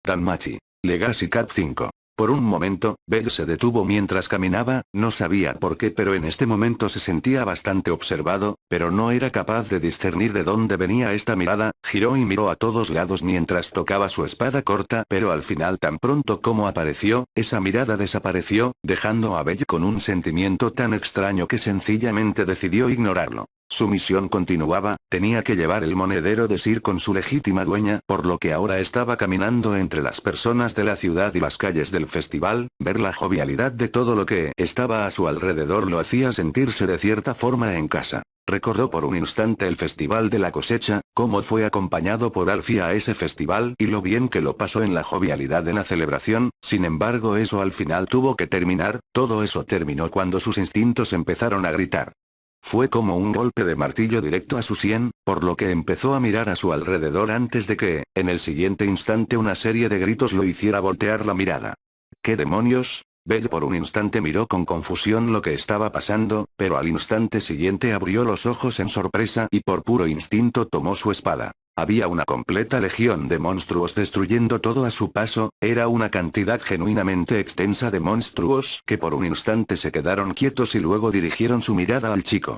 Danmachi. Legacy Cat 5. Por un momento, Belle se detuvo mientras caminaba, no sabía por qué, pero en este momento se sentía bastante observado, pero no era capaz de discernir de dónde venía esta mirada. Giró y miró a todos lados mientras tocaba su espada corta, pero al final, tan pronto como apareció, esa mirada desapareció, dejando a Belle con un sentimiento tan extraño que sencillamente decidió ignorarlo. Su misión continuaba, tenía que llevar el monedero de Sir con su legítima dueña, por lo que ahora estaba caminando entre las personas de la ciudad y las calles del festival. Ver la jovialidad de todo lo que estaba a su alrededor lo hacía sentirse de cierta forma en casa. Recordó por un instante el festival de la cosecha, cómo fue acompañado por Alfie a ese festival y lo bien que lo pasó en la jovialidad de la celebración. Sin embargo, eso al final tuvo que terminar. Todo eso terminó cuando sus instintos empezaron a gritar. Fue como un golpe de martillo directo a su sien, por lo que empezó a mirar a su alrededor antes de que, en el siguiente instante, una serie de gritos lo hiciera voltear la mirada. ¿Qué demonios? Belle por un instante miró con confusión lo que estaba pasando, pero al instante siguiente abrió los ojos en sorpresa y por puro instinto tomó su espada. Había una completa legión de monstruos destruyendo todo a su paso. Era una cantidad genuinamente extensa de monstruos que por un instante se quedaron quietos y luego dirigieron su mirada al chico.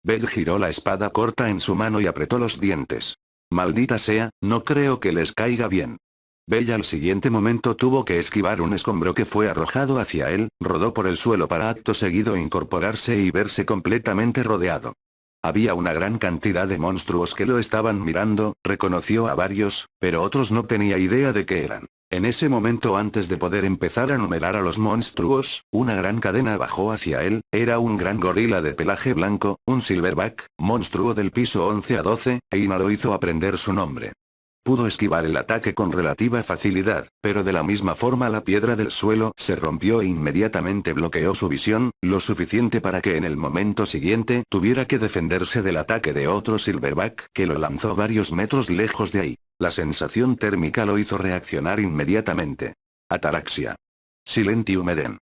Belle giró la espada corta en su mano y apretó los dientes. Maldita sea, no creo que les caiga bien. Belle al siguiente momento tuvo que esquivar un escombro que fue arrojado hacia él, rodó por el suelo para acto seguido incorporarse y verse completamente rodeado. Había una gran cantidad de monstruos que lo estaban mirando, reconoció a varios, pero otros no tenía idea de qué eran. En ese momento, antes de poder empezar a numerar a los monstruos, una gran cadena bajó hacia él. Era un gran gorila de pelaje blanco, un silverback, monstruo del piso 11 a 12, e Ina lo hizo aprender su nombre. Pudo esquivar el ataque con relativa facilidad, pero de la misma forma la piedra del suelo se rompió e inmediatamente bloqueó su visión, lo suficiente para que en el momento siguiente tuviera que defenderse del ataque de otro silverback que lo lanzó varios metros lejos de ahí. La sensación térmica lo hizo reaccionar inmediatamente. Ataraxia. Silentium Eden.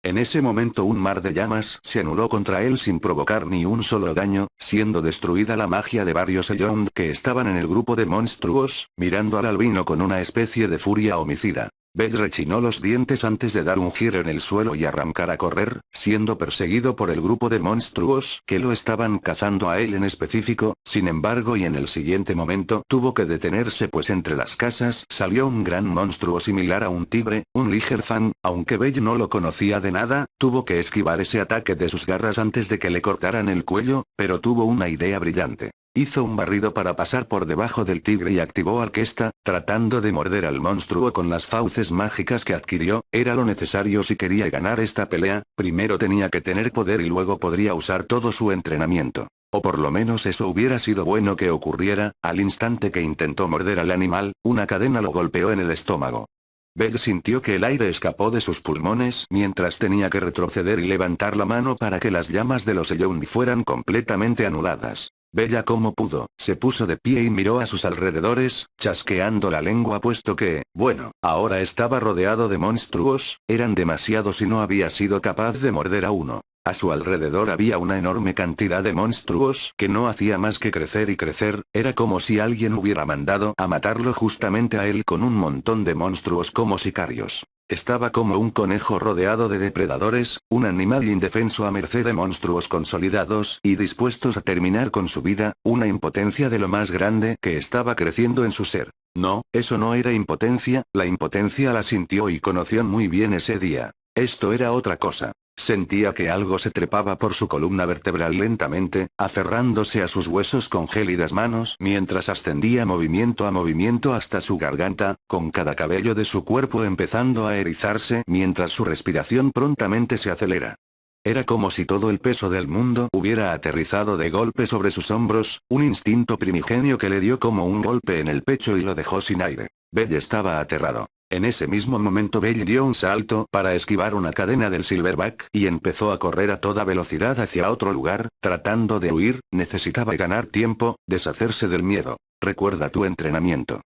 En ese momento un mar de llamas se anuló contra él sin provocar ni un solo daño, siendo destruida la magia de varios Elrond que estaban en el grupo de monstruos, mirando al albino con una especie de furia homicida. Belle rechinó los dientes antes de dar un giro en el suelo y arrancar a correr, siendo perseguido por el grupo de monstruos que lo estaban cazando a él en específico. Sin embargo, y en el siguiente momento tuvo que detenerse, pues entre las casas salió un gran monstruo similar a un tigre, un Ligerfang. Aunque Belle no lo conocía de nada, tuvo que esquivar ese ataque de sus garras antes de que le cortaran el cuello, pero tuvo una idea brillante. Hizo un barrido para pasar por debajo del tigre y activó Orquesta, tratando de morder al monstruo con las fauces mágicas que adquirió. Era lo necesario si quería ganar esta pelea. Primero tenía que tener poder y luego podría usar todo su entrenamiento. O por lo menos eso hubiera sido bueno que ocurriera. Al instante que intentó morder al animal, una cadena lo golpeó en el estómago. Belle sintió que el aire escapó de sus pulmones mientras tenía que retroceder y levantar la mano para que las llamas de los Elrond fueran completamente anuladas. Bella como pudo, se puso de pie y miró a sus alrededores, chasqueando la lengua puesto que, bueno, ahora estaba rodeado de monstruos. Eran demasiados y no había sido capaz de morder a uno. A su alrededor había una enorme cantidad de monstruos que no hacía más que crecer y crecer. Era como si alguien hubiera mandado a matarlo justamente a él con un montón de monstruos como sicarios. Estaba como un conejo rodeado de depredadores, un animal indefenso a merced de monstruos consolidados y dispuestos a terminar con su vida. Una impotencia de lo más grande que estaba creciendo en su ser. No, eso no era impotencia. La impotencia la sintió y conoció muy bien ese día. Esto era otra cosa. Sentía que algo se trepaba por su columna vertebral lentamente, aferrándose a sus huesos con gélidas manos mientras ascendía movimiento a movimiento hasta su garganta, con cada cabello de su cuerpo empezando a erizarse mientras su respiración prontamente se acelera. Era como si todo el peso del mundo hubiera aterrizado de golpe sobre sus hombros, un instinto primigenio que le dio como un golpe en el pecho y lo dejó sin aire. Belle estaba aterrado. En ese mismo momento Belle dio un salto para esquivar una cadena del silverback y empezó a correr a toda velocidad hacia otro lugar, tratando de huir. Necesitaba ganar tiempo, deshacerse del miedo. Recuerda tu entrenamiento.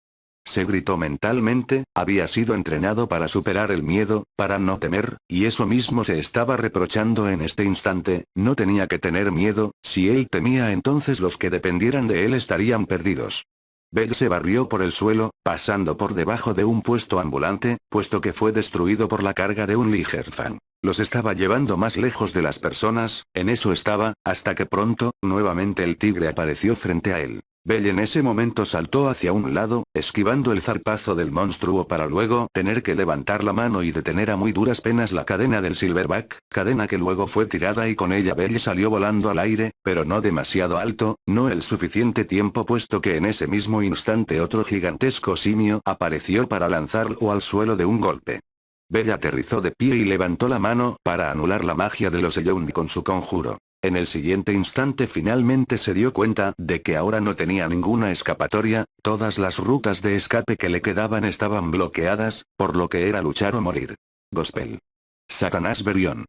Se gritó mentalmente. Había sido entrenado para superar el miedo, para no temer, y eso mismo se estaba reprochando en este instante. No tenía que tener miedo. Si él temía, entonces los que dependieran de él estarían perdidos. Bell se barrió por el suelo, pasando por debajo de un puesto ambulante, puesto que fue destruido por la carga de un Ligerfang. Los estaba llevando más lejos de las personas, en eso estaba, hasta que pronto, nuevamente el tigre apareció frente a él. Bell en ese momento saltó hacia un lado, esquivando el zarpazo del monstruo para luego tener que levantar la mano y detener a muy duras penas la cadena del Silverback, cadena que luego fue tirada y con ella Bell salió volando al aire, pero no demasiado alto, no el suficiente tiempo puesto que en ese mismo instante otro gigantesco simio apareció para lanzarlo al suelo de un golpe. Bell aterrizó de pie y levantó la mano para anular la magia de los Elrond con su conjuro. En el siguiente instante finalmente se dio cuenta de que ahora no tenía ninguna escapatoria, todas las rutas de escape que le quedaban estaban bloqueadas, por lo que era luchar o morir. Gospel. Satanás Berión.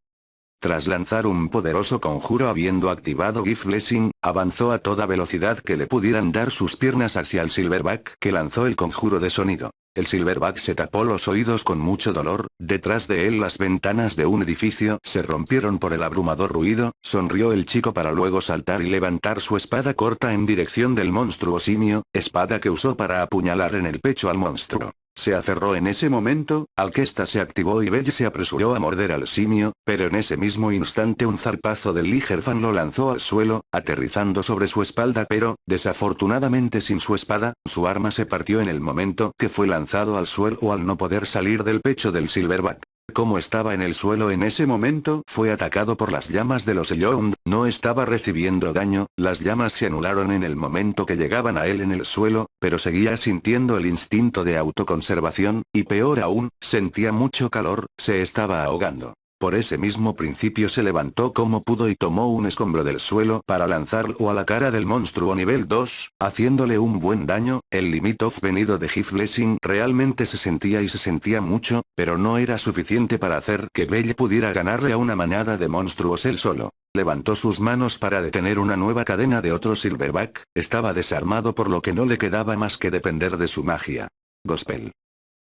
Tras lanzar un poderoso conjuro habiendo activado Gift Blessing, avanzó a toda velocidad que le pudieran dar sus piernas hacia el Silverback que lanzó el conjuro de sonido. El Silverback se tapó los oídos con mucho dolor, detrás de él las ventanas de un edificio se rompieron por el abrumador ruido, sonrió el chico para luego saltar y levantar su espada corta en dirección del monstruo simio, espada que usó para apuñalar en el pecho al monstruo. Se aferró en ese momento, al que ésta se activó y Bell se apresuró a morder al simio, pero en ese mismo instante un zarpazo del Ligerfang lo lanzó al suelo, aterrizando sobre su espalda pero, desafortunadamente sin su espada, su arma se partió en el momento que fue lanzado al suelo al no poder salir del pecho del Silverback. Como estaba en el suelo en ese momento, fue atacado por las llamas de los Elrond, no estaba recibiendo daño, las llamas se anularon en el momento que llegaban a él en el suelo, pero seguía sintiendo el instinto de autoconservación, y peor aún, sentía mucho calor, se estaba ahogando. Por ese mismo principio se levantó como pudo y tomó un escombro del suelo para lanzarlo a la cara del monstruo nivel 2, haciéndole un buen daño. El limit of venido de Gift Blessing realmente se sentía mucho, pero no era suficiente para hacer que Bell pudiera ganarle a una manada de monstruos él solo. Levantó sus manos para detener una nueva cadena de otro Silverback, estaba desarmado por lo que no le quedaba más que depender de su magia. Gospel.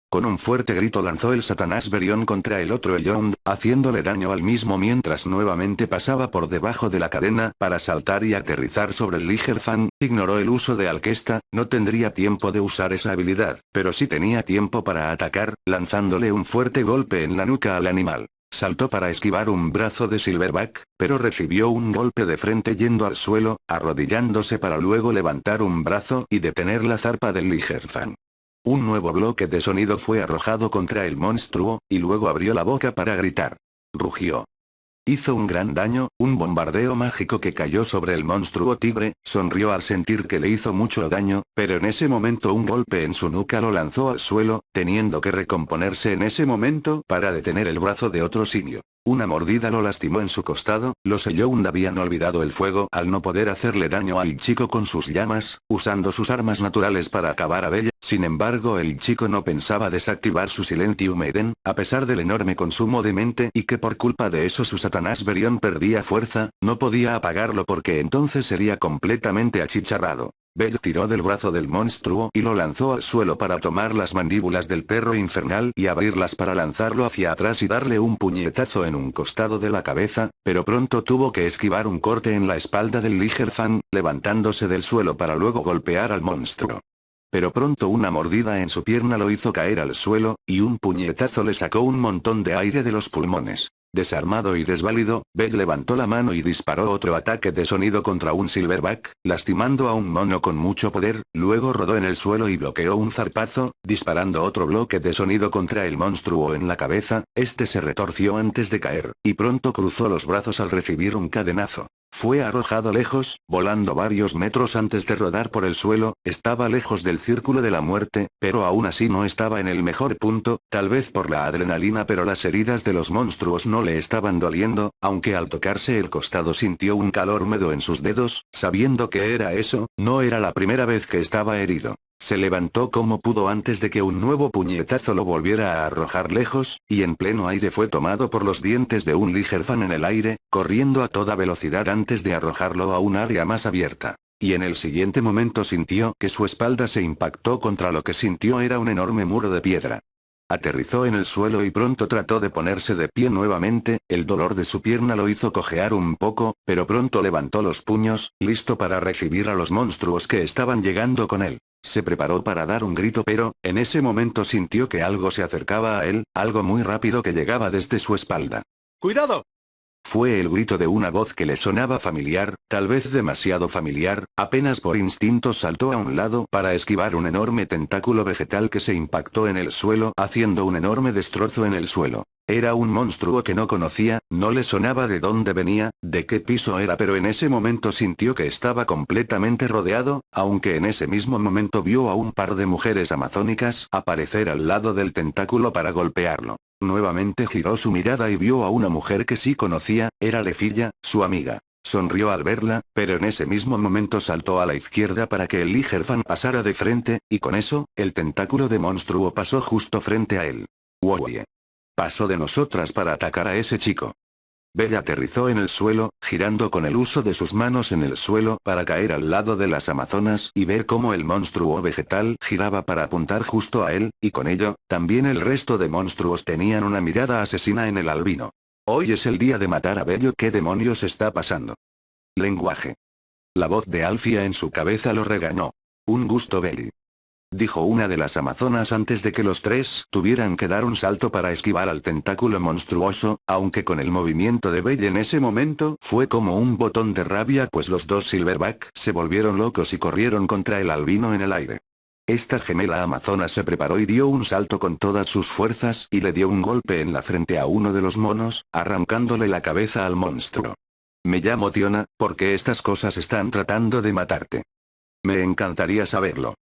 Con un fuerte grito lanzó el Satanás Berión contra el otro Elrond, haciéndole daño al mismo mientras nuevamente pasaba por debajo de la cadena para saltar y aterrizar sobre el Ligerfang. Ignoró el uso de Alkesta, no tendría tiempo de usar esa habilidad, pero sí tenía tiempo para atacar, lanzándole un fuerte golpe en la nuca al animal. Saltó para esquivar un brazo de Silverback, pero recibió un golpe de frente yendo al suelo, arrodillándose para luego levantar un brazo y detener la zarpa del Ligerfang. Un nuevo bloque de sonido fue arrojado contra el monstruo, y luego abrió la boca para gritar. Rugió. Hizo un gran daño, un bombardeo mágico que cayó sobre el monstruo tigre, sonrió al sentir que le hizo mucho daño, pero en ese momento un golpe en su nuca lo lanzó al suelo, teniendo que recomponerse en ese momento para detener el brazo de otro simio. Una mordida lo lastimó en su costado, los Elrond habían olvidado el fuego al no poder hacerle daño al chico con sus llamas, usando sus armas naturales para acabar a Bella. Sin embargo el chico no pensaba desactivar su Silentium Eden, a pesar del enorme consumo de mente y que por culpa de eso su Satanás Berión perdía fuerza, no podía apagarlo porque entonces sería completamente achicharrado. Bell tiró del brazo del monstruo y lo lanzó al suelo para tomar las mandíbulas del perro infernal y abrirlas para lanzarlo hacia atrás y darle un puñetazo en un costado de la cabeza, pero pronto tuvo que esquivar un corte en la espalda del Ligerfang, levantándose del suelo para luego golpear al monstruo. Pero pronto una mordida en su pierna lo hizo caer al suelo, y un puñetazo le sacó un montón de aire de los pulmones. Desarmado y desválido, Bell levantó la mano y disparó otro ataque de sonido contra un Silverback, lastimando a un mono con mucho poder, luego rodó en el suelo y bloqueó un zarpazo, disparando otro bloque de sonido contra el monstruo en la cabeza, este se retorció antes de caer, y pronto cruzó los brazos al recibir un cadenazo. Fue arrojado lejos, volando varios metros antes de rodar por el suelo, estaba lejos del círculo de la muerte, pero aún así no estaba en el mejor punto, tal vez por la adrenalina pero las heridas de los monstruos no le estaban doliendo, aunque al tocarse el costado sintió un calor húmedo en sus dedos, sabiendo que era eso, no era la primera vez que estaba herido. Se levantó como pudo antes de que un nuevo puñetazo lo volviera a arrojar lejos, y en pleno aire fue tomado por los dientes de un Ligerfang en el aire, corriendo a toda velocidad antes de arrojarlo a un área más abierta. Y en el siguiente momento sintió que su espalda se impactó contra lo que sintió era un enorme muro de piedra. Aterrizó en el suelo y pronto trató de ponerse de pie nuevamente, el dolor de su pierna lo hizo cojear un poco, pero pronto levantó los puños, listo para recibir a los monstruos que estaban llegando con él. Se preparó para dar un grito pero, en ese momento sintió que algo se acercaba a él, algo muy rápido que llegaba desde su espalda. ¡Cuidado! Fue el grito de una voz que le sonaba familiar, tal vez demasiado familiar, apenas por instinto saltó a un lado para esquivar un enorme tentáculo vegetal que se impactó en el suelo haciendo un enorme destrozo en el suelo. Era un monstruo que no conocía, no le sonaba de dónde venía, de qué piso era, pero en ese momento sintió que estaba completamente rodeado, aunque en ese mismo momento vio a un par de mujeres amazónicas aparecer al lado del tentáculo para golpearlo. Nuevamente giró su mirada y vio a una mujer que sí conocía, era Lefilla, su amiga. Sonrió al verla, pero en ese mismo momento saltó a la izquierda para que el Ligerfan pasara de frente, y con eso, el tentáculo de monstruo pasó justo frente a él. ¡Wow! Pasó de nosotras para atacar a ese chico. Bella aterrizó en el suelo, girando con el uso de sus manos en el suelo para caer al lado de las amazonas y ver cómo el monstruo vegetal giraba para apuntar justo a él, y con ello, también el resto de monstruos tenían una mirada asesina en el albino. Hoy es el día de matar a Bello, ¿qué demonios está pasando? Lenguaje. La voz de Alfia en su cabeza lo regañó. Un gusto Belly. Dijo una de las amazonas antes de que los tres tuvieran que dar un salto para esquivar al tentáculo monstruoso, aunque con el movimiento de Belle en ese momento fue como un botón de rabia pues los dos Silverback se volvieron locos y corrieron contra el albino en el aire. Esta gemela amazona se preparó y dio un salto con todas sus fuerzas y le dio un golpe en la frente a uno de los monos, arrancándole la cabeza al monstruo. Me llamo Tiona, porque estas cosas están tratando de matarte. Me encantaría saberlo.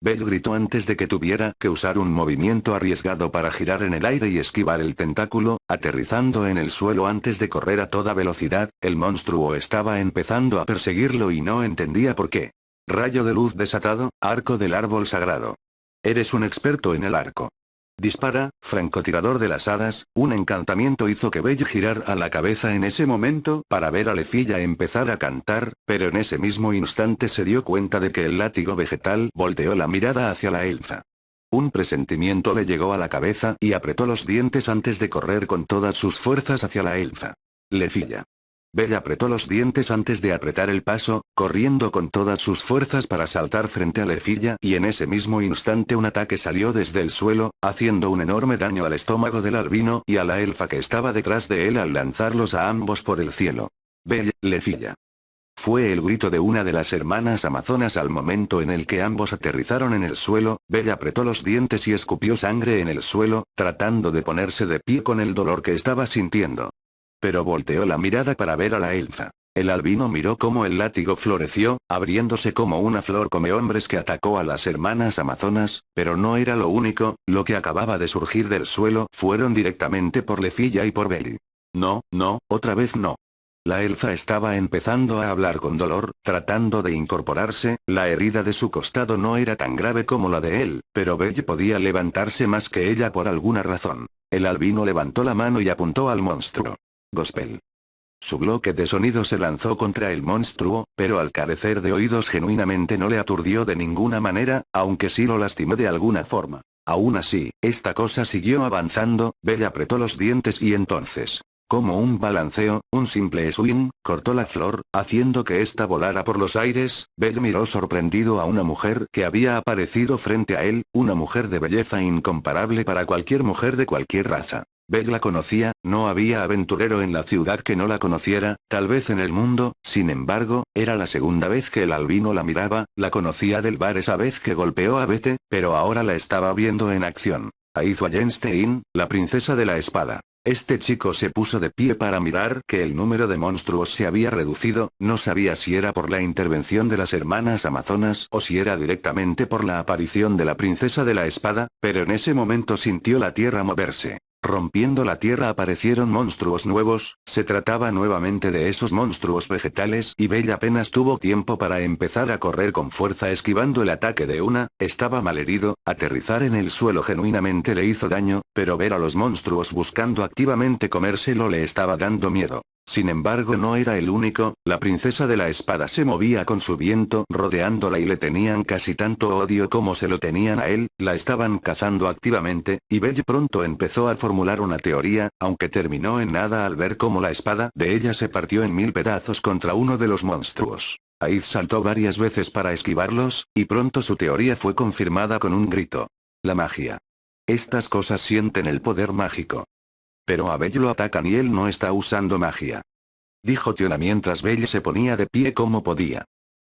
Bell gritó antes de que tuviera que usar un movimiento arriesgado para girar en el aire y esquivar el tentáculo, aterrizando en el suelo antes de correr a toda velocidad, el monstruo estaba empezando a perseguirlo y no entendía por qué. Rayo de luz desatado, arco del árbol sagrado. Eres un experto en el arco. Dispara, francotirador de las hadas, un encantamiento hizo que Bell girar a la cabeza en ese momento para ver a Lefilla empezar a cantar, pero en ese mismo instante se dio cuenta de que el látigo vegetal volteó la mirada hacia la elfa. Un presentimiento le llegó a la cabeza y apretó los dientes antes de correr con todas sus fuerzas hacia la elfa. Lefilla. Bella apretó los dientes antes de apretar el paso, corriendo con todas sus fuerzas para saltar frente a Lefilla y en ese mismo instante un ataque salió desde el suelo, haciendo un enorme daño al estómago del albino y a la elfa que estaba detrás de él al lanzarlos a ambos por el cielo. Bella, Lefilla. Fue el grito de una de las hermanas amazonas al momento en el que ambos aterrizaron en el suelo, Bella apretó los dientes y escupió sangre en el suelo, tratando de ponerse de pie con el dolor que estaba sintiendo. Pero volteó la mirada para ver a la elfa. El albino miró cómo el látigo floreció, abriéndose como una flor come hombres que atacó a las hermanas amazonas, pero no era lo único, lo que acababa de surgir del suelo fueron directamente por Lefilla y por Bell. No, no, otra vez no. La elfa estaba empezando a hablar con dolor, tratando de incorporarse, la herida de su costado no era tan grave como la de él, pero Belle podía levantarse más que ella por alguna razón. El albino levantó la mano y apuntó al monstruo. Gospel. Su bloque de sonido se lanzó contra el monstruo, pero al carecer de oídos genuinamente no le aturdió de ninguna manera, aunque sí lo lastimó de alguna forma. Aún así, esta cosa siguió avanzando, Bella apretó los dientes y entonces, como un balanceo, un simple swing, cortó la flor, haciendo que ésta volara por los aires. Bell miró sorprendido a una mujer que había aparecido frente a él, una mujer de belleza incomparable para cualquier mujer de cualquier raza. Bell la conocía, no había aventurero en la ciudad que no la conociera, tal vez en el mundo, sin embargo, era la segunda vez que el albino la miraba, la conocía del bar esa vez que golpeó a Bete, pero ahora la estaba viendo en acción. Aizu Allenstein, la princesa de la espada. Este chico se puso de pie para mirar que el número de monstruos se había reducido, no sabía si era por la intervención de las hermanas amazonas o si era directamente por la aparición de la princesa de la espada, pero en ese momento sintió la tierra moverse. Rompiendo la tierra aparecieron monstruos nuevos, se trataba nuevamente de esos monstruos vegetales y Bella apenas tuvo tiempo para empezar a correr con fuerza esquivando el ataque de una, estaba malherido, aterrizar en el suelo genuinamente le hizo daño, pero ver a los monstruos buscando activamente comérselo le estaba dando miedo. Sin embargo no era el único, la princesa de la espada se movía con su viento rodeándola y le tenían casi tanto odio como se lo tenían a él, la estaban cazando activamente, y Belle pronto empezó a formular una teoría, aunque terminó en nada al ver cómo la espada de ella se partió en 1000 pedazos contra uno de los monstruos. Aid saltó varias veces para esquivarlos, y pronto su teoría fue confirmada con un grito. La magia. Estas cosas sienten el poder mágico. Pero a Belle lo atacan y él no está usando magia. Dijo Tiona mientras Belle se ponía de pie como podía.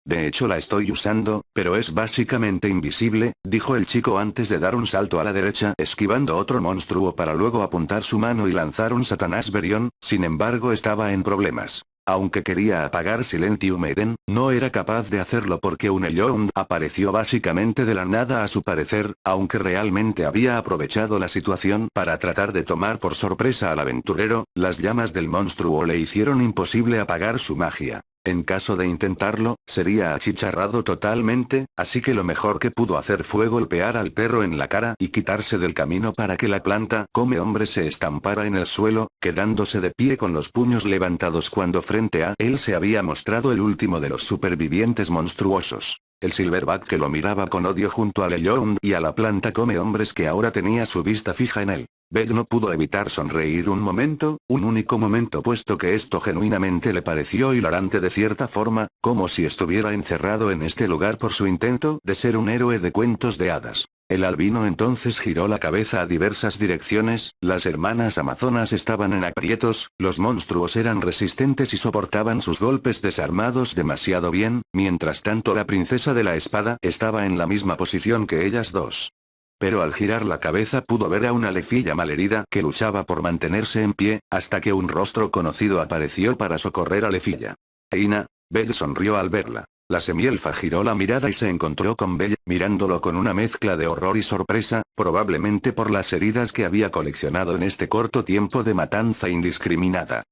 De hecho la estoy usando, pero es básicamente invisible, dijo el chico antes de dar un salto a la derecha esquivando otro monstruo para luego apuntar su mano y lanzar un Satanás Berión, sin embargo estaba en problemas. Aunque quería apagar Silentium Eden, no era capaz de hacerlo porque un Elrond apareció básicamente de la nada a su parecer, aunque realmente había aprovechado la situación para tratar de tomar por sorpresa al aventurero, las llamas del monstruo le hicieron imposible apagar su magia. En caso de intentarlo, sería achicharrado totalmente, así que lo mejor que pudo hacer fue golpear al perro en la cara y quitarse del camino para que la planta come hombre se estampara en el suelo, quedándose de pie con los puños levantados cuando frente a él se había mostrado el último de los supervivientes monstruosos. El Silverback que lo miraba con odio junto al Elrond y a la planta come hombres que ahora tenía su vista fija en él. Belle no pudo evitar sonreír un momento, un único momento puesto que esto genuinamente le pareció hilarante de cierta forma, como si estuviera encerrado en este lugar por su intento de ser un héroe de cuentos de hadas. El albino entonces giró la cabeza a diversas direcciones, las hermanas amazonas estaban en aprietos, los monstruos eran resistentes y soportaban sus golpes desarmados demasiado bien, mientras tanto la princesa de la espada estaba en la misma posición que ellas dos. Pero al girar la cabeza pudo ver a una lefilla malherida que luchaba por mantenerse en pie, hasta que un rostro conocido apareció para socorrer a Lefilla. Aina, Belle sonrió al verla. La semielfa giró la mirada y se encontró con Belle, mirándolo con una mezcla de horror y sorpresa, probablemente por las heridas que había coleccionado en este corto tiempo de matanza indiscriminada.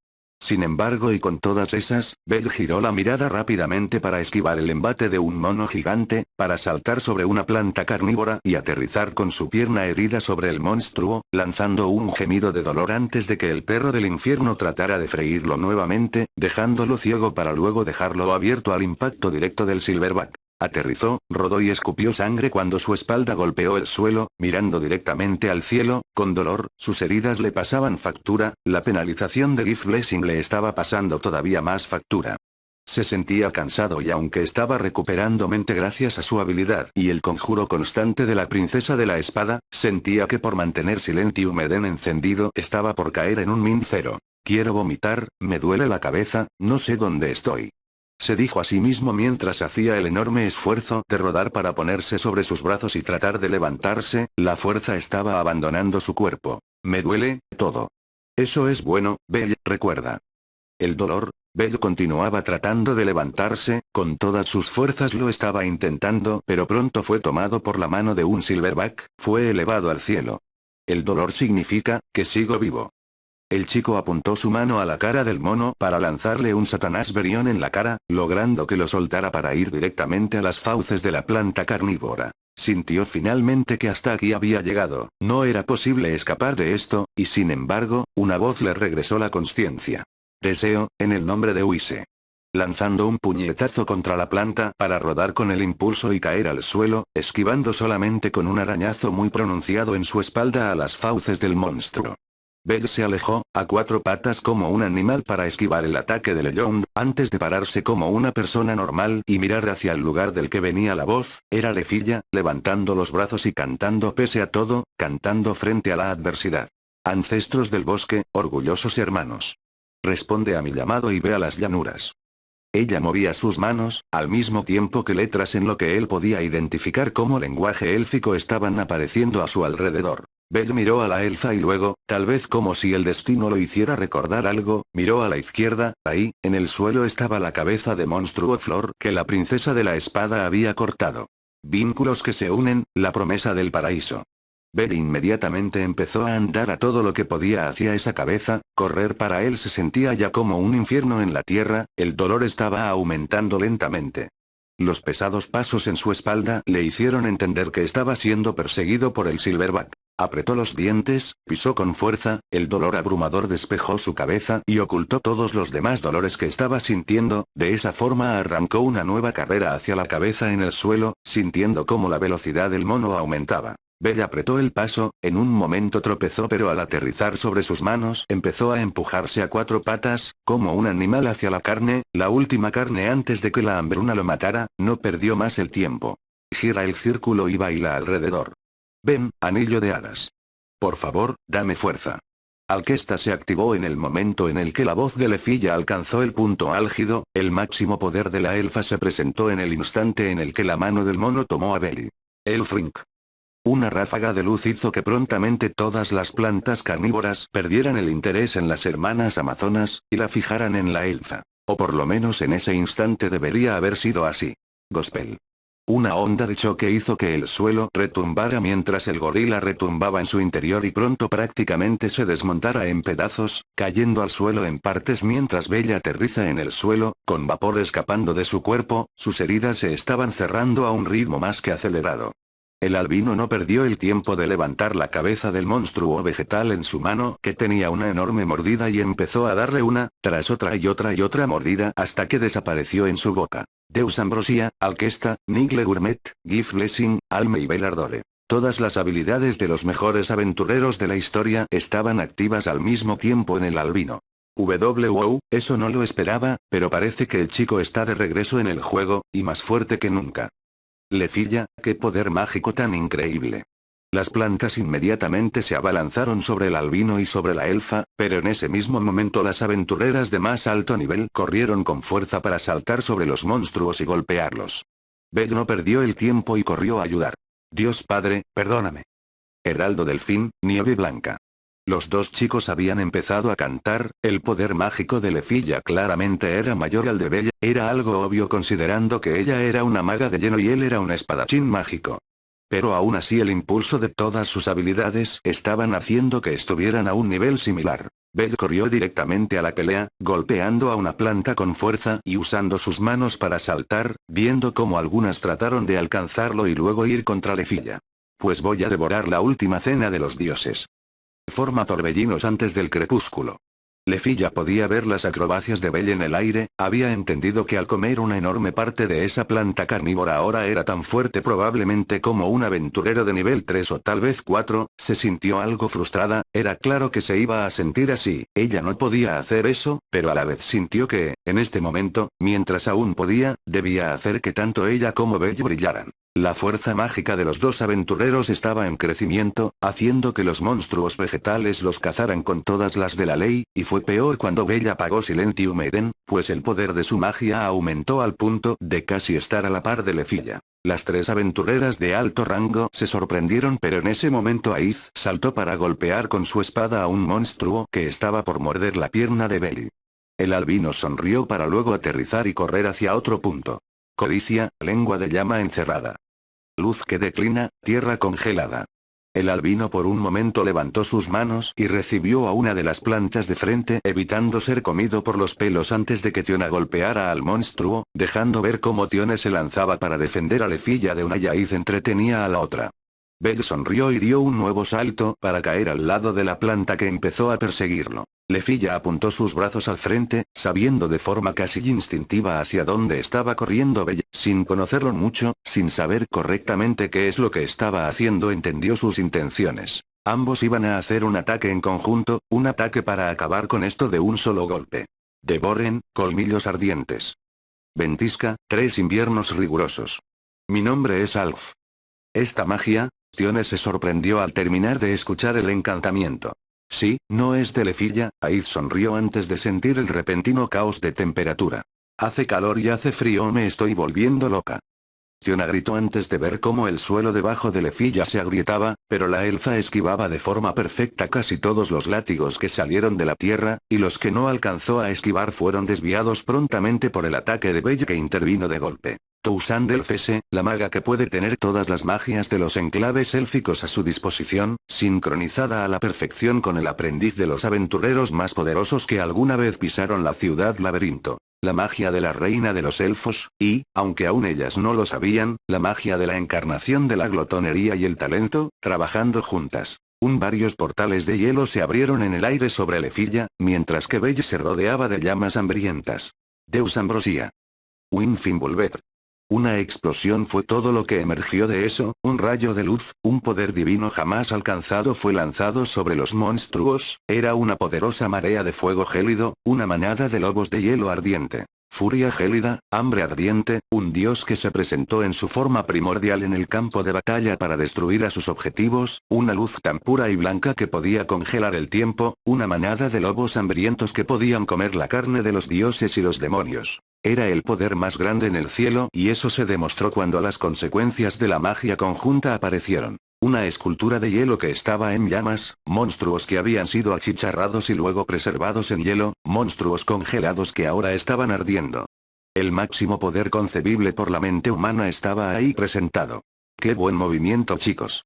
Sin embargo y con todas esas, Belle giró la mirada rápidamente para esquivar el embate de un mono gigante, para saltar sobre una planta carnívora y aterrizar con su pierna herida sobre el monstruo, lanzando un gemido de dolor antes de que el perro del infierno tratara de freírlo nuevamente, dejándolo ciego para luego dejarlo abierto al impacto directo del Silverback. Aterrizó, rodó y escupió sangre cuando su espalda golpeó el suelo, mirando directamente al cielo, con dolor, sus heridas le pasaban factura, la penalización de Gift Blessing le estaba pasando todavía más factura. Se sentía cansado y aunque estaba recuperando mente gracias a su habilidad y el conjuro constante de la princesa de la espada, sentía que por mantener Silentium Eden encendido estaba por caer en un min cero. Quiero vomitar, me duele la cabeza, no sé dónde estoy. Se dijo a sí mismo mientras hacía el enorme esfuerzo de rodar para ponerse sobre sus brazos y tratar de levantarse, la fuerza estaba abandonando su cuerpo. Me duele, todo. Eso es bueno, Belle, recuerda. El dolor, Belle continuaba tratando de levantarse, con todas sus fuerzas lo estaba intentando, pero pronto fue tomado por la mano de un Silverback, fue elevado al cielo. El dolor significa, que sigo vivo. El chico apuntó su mano a la cara del mono para lanzarle un Satanás Berión en la cara, logrando que lo soltara para ir directamente a las fauces de la planta carnívora. Sintió finalmente que hasta aquí había llegado, no era posible escapar de esto, y sin embargo, una voz le regresó la conciencia. Deseo, en el nombre de Uise. Lanzando un puñetazo contra la planta para rodar con el impulso y caer al suelo, esquivando solamente con un arañazo muy pronunciado en su espalda a las fauces del monstruo. Belle se alejó, a cuatro patas como un animal para esquivar el ataque de Elrond, antes de pararse como una persona normal y mirar hacia el lugar del que venía la voz, era Lefilla, levantando los brazos y cantando pese a todo, cantando frente a la adversidad. Ancestros del bosque, orgullosos hermanos. Responde a mi llamado y ve a las llanuras. Ella movía sus manos, al mismo tiempo que letras en lo que él podía identificar como lenguaje élfico estaban apareciendo a su alrededor. Belle miró a la elfa y luego, tal vez como si el destino lo hiciera recordar algo, miró a la izquierda, ahí, en el suelo estaba la cabeza de monstruo flor que la princesa de la espada había cortado. Vínculos que se unen, la promesa del paraíso. Belle inmediatamente empezó a andar a todo lo que podía hacia esa cabeza, correr para él se sentía ya como un infierno en la tierra, el dolor estaba aumentando lentamente. Los pesados pasos en su espalda le hicieron entender que estaba siendo perseguido por el Silverback. Apretó los dientes, pisó con fuerza, el dolor abrumador despejó su cabeza y ocultó todos los demás dolores que estaba sintiendo, de esa forma arrancó una nueva carrera hacia la cabeza en el suelo, sintiendo cómo la velocidad del mono aumentaba. Bella apretó el paso, en un momento tropezó pero al aterrizar sobre sus manos empezó a empujarse a cuatro patas, como un animal hacia la carne, la última carne antes de que la hambruna lo matara, no perdió más el tiempo. Gira el círculo y baila alrededor. Ven, anillo de hadas. Por favor, dame fuerza. Alquesta se activó en el momento en el que la voz de Lefilla alcanzó el punto álgido, el máximo poder de la elfa se presentó en el instante en el que la mano del mono tomó a Bell. Elfrink. Una ráfaga de luz hizo que prontamente todas las plantas carnívoras perdieran el interés en las hermanas amazonas, y la fijaran en la elfa. O por lo menos en ese instante debería haber sido así. Gospel. Una onda de choque hizo que el suelo retumbara mientras el gorila retumbaba en su interior y pronto prácticamente se desmontara en pedazos, cayendo al suelo en partes mientras Bella aterriza en el suelo, con vapor escapando de su cuerpo, sus heridas se estaban cerrando a un ritmo más que acelerado. El albino no perdió el tiempo de levantar la cabeza del monstruo vegetal en su mano que tenía una enorme mordida y empezó a darle una, tras otra y otra y otra mordida hasta que desapareció en su boca. Deus Ambrosia, Alquesta, Nigle Gourmet, Gift Blessing, Alme y Belardore. Todas las habilidades de los mejores aventureros de la historia estaban activas al mismo tiempo en el albino. WoW, eso no lo esperaba, pero parece que el chico está de regreso en el juego, y más fuerte que nunca. Lefilla, qué poder mágico tan increíble. Las plantas inmediatamente se abalanzaron sobre el albino y sobre la elfa, pero en ese mismo momento las aventureras de más alto nivel corrieron con fuerza para saltar sobre los monstruos y golpearlos. Bell no perdió el tiempo y corrió a ayudar. Dios Padre, perdóname. Heraldo Delfín, Nieve Blanca. Los dos chicos habían empezado a cantar, el poder mágico de Lefilla claramente era mayor al de Bella, era algo obvio considerando que ella era una maga de hielo y él era un espadachín mágico. Pero aún así el impulso de todas sus habilidades estaban haciendo que estuvieran a un nivel similar. Bell corrió directamente a la pelea, golpeando a una planta con fuerza y usando sus manos para saltar, viendo cómo algunas trataron de alcanzarlo y luego ir contra Lefilla. Pues voy a devorar la última cena de los dioses. Forma torbellinos antes del crepúsculo. Lefilla podía ver las acrobacias de Bell en el aire, había entendido que al comer una enorme parte de esa planta carnívora ahora era tan fuerte probablemente como un aventurero de nivel 3 o tal vez 4, se sintió algo frustrada, era claro que se iba a sentir así, ella no podía hacer eso, pero a la vez sintió que, en este momento, mientras aún podía, debía hacer que tanto ella como Bell brillaran. La fuerza mágica de los dos aventureros estaba en crecimiento, haciendo que los monstruos vegetales los cazaran con todas las de la ley, y fue peor cuando Bella apagó Silentium Eden, pues el poder de su magia aumentó al punto de casi estar a la par de Lefilla. Las tres aventureras de alto rango se sorprendieron pero en ese momento Aiz saltó para golpear con su espada a un monstruo que estaba por morder la pierna de Bell. El albino sonrió para luego aterrizar y correr hacia otro punto. Codicia, lengua de llama encerrada. Luz que declina, tierra congelada. El albino por un momento levantó sus manos y recibió a una de las plantas de frente evitando ser comido por los pelos antes de que Tiona golpeara al monstruo, dejando ver cómo Tione se lanzaba para defender a Lefilla de una y Aiz entretenía a la otra. Bell sonrió y dio un nuevo salto para caer al lado de la planta que empezó a perseguirlo. Lefilla apuntó sus brazos al frente, sabiendo de forma casi instintiva hacia dónde estaba corriendo Bell, sin conocerlo mucho, sin saber correctamente qué es lo que estaba haciendo, entendió sus intenciones. Ambos iban a hacer un ataque en conjunto, un ataque para acabar con esto de un solo golpe. Devoren, colmillos ardientes. Ventisca, 3 inviernos rigurosos. Mi nombre es Alf. Esta magia, Tione se sorprendió al terminar de escuchar el encantamiento. Sí, no es de Lefilla, Aiz sonrió antes de sentir el repentino caos de temperatura. Hace calor y hace frío, me estoy volviendo loca. Tiona gritó antes de ver cómo el suelo debajo de Lefilla se agrietaba, pero la elfa esquivaba de forma perfecta casi todos los látigos que salieron de la tierra, y los que no alcanzó a esquivar fueron desviados prontamente por el ataque de Bell que intervino de golpe. Toussaint Delphese, la maga que puede tener todas las magias de los enclaves élficos a su disposición, sincronizada a la perfección con el aprendiz de los aventureros más poderosos que alguna vez pisaron la ciudad laberinto. La magia de la reina de los elfos, y, aunque aún ellas no lo sabían, la magia de la encarnación de la glotonería y el talento, trabajando juntas. Varios portales de hielo se abrieron en el aire sobre Lefilla, mientras que Bell se rodeaba de llamas hambrientas. Deus Ambrosia. Winfin Volver. Una explosión fue todo lo que emergió de eso, un rayo de luz, un poder divino jamás alcanzado fue lanzado sobre los monstruos, era una poderosa marea de fuego gélido, una manada de lobos de hielo ardiente. Furia gélida, hambre ardiente, un dios que se presentó en su forma primordial en el campo de batalla para destruir a sus objetivos, una luz tan pura y blanca que podía congelar el tiempo, una manada de lobos hambrientos que podían comer la carne de los dioses y los demonios. Era el poder más grande en el cielo y eso se demostró cuando las consecuencias de la magia conjunta aparecieron. Una escultura de hielo que estaba en llamas, monstruos que habían sido achicharrados y luego preservados en hielo, monstruos congelados que ahora estaban ardiendo. El máximo poder concebible por la mente humana estaba ahí presentado. ¡Qué buen movimiento, chicos!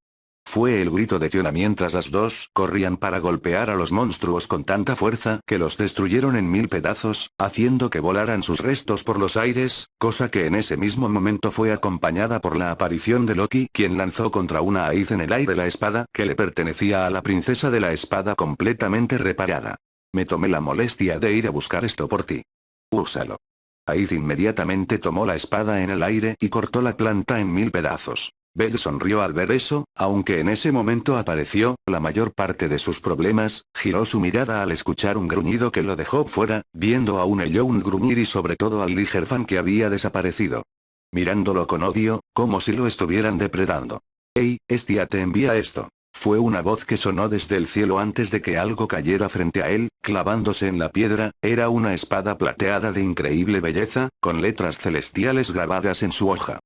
Fue el grito de Fiona mientras las dos corrían para golpear a los monstruos con tanta fuerza que los destruyeron en 1000 pedazos, haciendo que volaran sus restos por los aires, cosa que en ese mismo momento fue acompañada por la aparición de Loki, quien lanzó contra una Aíz en el aire la espada que le pertenecía a la princesa de la espada completamente reparada. Me tomé la molestia de ir a buscar esto por ti. Úsalo. Aíz inmediatamente tomó la espada en el aire y cortó la planta en 1000 pedazos. Belle sonrió al ver eso, aunque en ese momento apareció la mayor parte de sus problemas, giró su mirada al escuchar un gruñido que lo dejó fuera, viendo a un Elyoun gruñir y sobre todo al Ligerfan que había desaparecido. Mirándolo con odio, como si lo estuvieran depredando. «Hey, Estia te envía esto». Fue una voz que sonó desde el cielo antes de que algo cayera frente a él, clavándose en la piedra, era una espada plateada de increíble belleza, con letras celestiales grabadas en su hoja.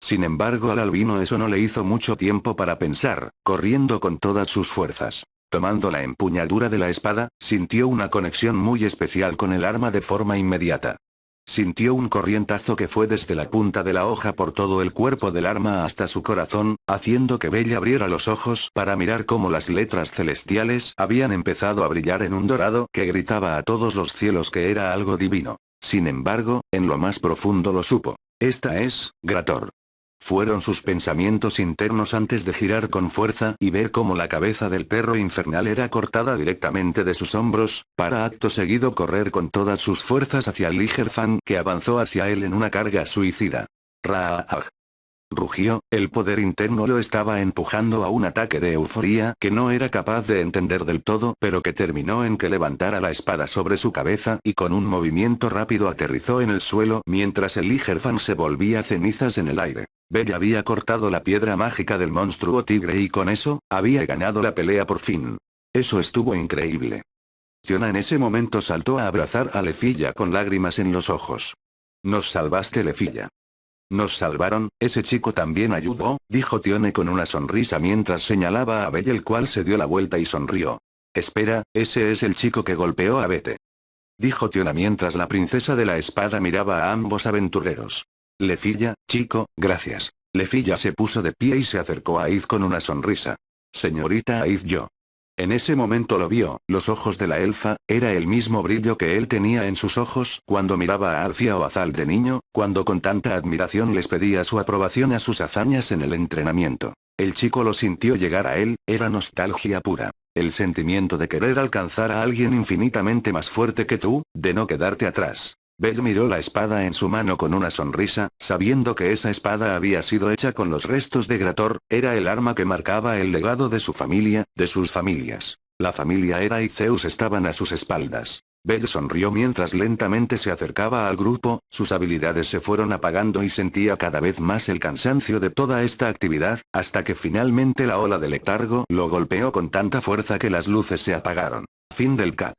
Sin embargo al albino eso no le hizo mucho tiempo para pensar, corriendo con todas sus fuerzas. Tomando la empuñadura de la espada, sintió una conexión muy especial con el arma de forma inmediata. Sintió un corrientazo que fue desde la punta de la hoja por todo el cuerpo del arma hasta su corazón, haciendo que Belle abriera los ojos para mirar cómo las letras celestiales habían empezado a brillar en un dorado que gritaba a todos los cielos que era algo divino. Sin embargo, en lo más profundo lo supo. Esta es, Grator. Fueron sus pensamientos internos antes de girar con fuerza y ver cómo la cabeza del perro infernal era cortada directamente de sus hombros, para acto seguido correr con todas sus fuerzas hacia Ligerfan que avanzó hacia él en una carga suicida. Raah. Rugió, el poder interno lo estaba empujando a un ataque de euforia que no era capaz de entender del todo pero que terminó en que levantara la espada sobre su cabeza y con un movimiento rápido aterrizó en el suelo mientras el Ligerfan se volvía cenizas en el aire. Belle había cortado la piedra mágica del monstruo tigre y con eso, había ganado la pelea por fin. Eso estuvo increíble. Fiona en ese momento saltó a abrazar a Lefilla con lágrimas en los ojos. «Nos salvaste, Lefilla». «Nos salvaron, ese chico también ayudó», dijo Tione con una sonrisa mientras señalaba a Belle el cual se dio la vuelta y sonrió. «Espera, ese es el chico que golpeó a Bete», dijo Tiona mientras la princesa de la espada miraba a ambos aventureros. «Lefilla, chico, gracias». Lefilla se puso de pie y se acercó a Aíz con una sonrisa. «Señorita Aíz yo». En ese momento lo vio, los ojos de la elfa, era el mismo brillo que él tenía en sus ojos cuando miraba a Alfia o Azal de niño, cuando con tanta admiración les pedía su aprobación a sus hazañas en el entrenamiento. El chico lo sintió llegar a él, era nostalgia pura. El sentimiento de querer alcanzar a alguien infinitamente más fuerte que tú, de no quedarte atrás. Belle miró la espada en su mano con una sonrisa, sabiendo que esa espada había sido hecha con los restos de Grator, era el arma que marcaba el legado de su familia, de sus familias. La familia Hera y Zeus estaban a sus espaldas. Belle sonrió mientras lentamente se acercaba al grupo, sus habilidades se fueron apagando y sentía cada vez más el cansancio de toda esta actividad, hasta que finalmente la ola de letargo lo golpeó con tanta fuerza que las luces se apagaron. Fin del cap.